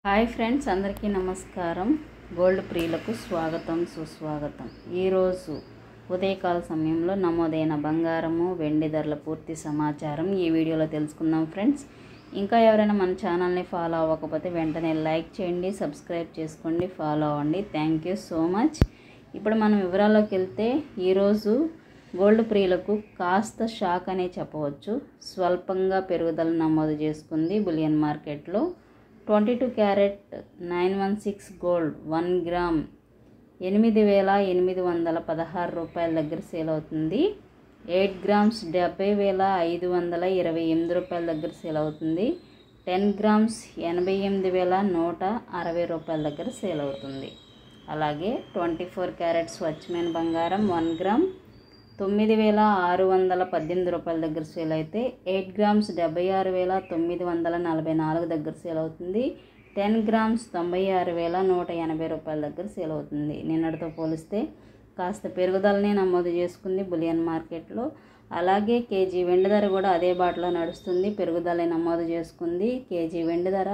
Hi friends, అందరికీ నమస్కారం. Gold ప్రియులకు స్వాగతం, సుస్వాగతం. ఈరోజు ఉదయకాల సమయంలో నమోదైన బంగారము వెండి ధరల పూర్తి సమాచారం ఈ వీడియోలో తెలుసుకుందాం ఫ్రెండ్స్. ఇంకా ఎవరైనా మన ఛానల్ని ఫాలో అవ్వకపోతే వెంటనే లైక్ చేయండి, సబ్స్క్రైబ్ చేసుకోండి, ఫాలో అవ్వండి. Thank you so much. ఇప్పుడు మనం వివరాల్లోకి వెళ్తే ఈరోజు గోల్డ్ ప్రియులకు కాస్త షాక్ అనే చెప్పవచ్చు. స్వల్పంగా పెరుగుదల నమోదు చేసుకుంది బులియన్ మార్కెట్లో. 22 క్యారెట్ 916 గోల్డ్ 1 గ్రామ్ 8,816 రూపాయల దగ్గర సేల్ అవుతుంది. 8 గ్రామ్స్ 70,528 రూపాయల దగ్గర సేల్ అవుతుంది. 10 గ్రామ్స్ 88,160 రూపాయల దగ్గర సేల్ అవుతుంది. అలాగే 24 క్యారెట్ స్వచ్ఛమైన బంగారం 1 గ్రామ్ 9,618 రూపాయల దగ్గర సేల్ అయితే 8 గ్రామ్స్ 76,944 దగ్గర సేల్ అవుతుంది. 10 గ్రామ్స్ 96,180 రూపాయల దగ్గర సేల్ అవుతుంది. నిన్నటితో పోలిస్తే కాస్త పెరుగుదలని నమోదు చేసుకుంది బులియన్ మార్కెట్లో. అలాగే కేజీ వెండి ధర కూడా అదే బాటలో నడుస్తుంది, పెరుగుదలని నమోదు చేసుకుంది. కేజీ వెండి ధర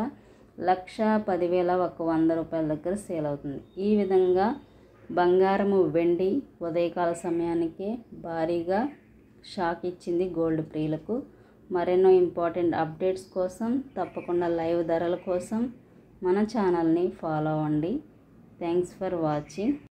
1,10,100 రూపాయల దగ్గర సేల్ అవుతుంది. ఈ విధంగా బంగారము వెండి ఉదయకాల సమయానికే భారీగా షాక్ ఇచ్చింది గోల్డ్ ప్రియులకు. మరెన్నో ఇంపార్టెంట్ అప్డేట్స్ కోసం తప్పకుండా లైవ్ ధరల కోసం మన ఛానల్ని ఫాలో అవ్వండి. Thanks for watching.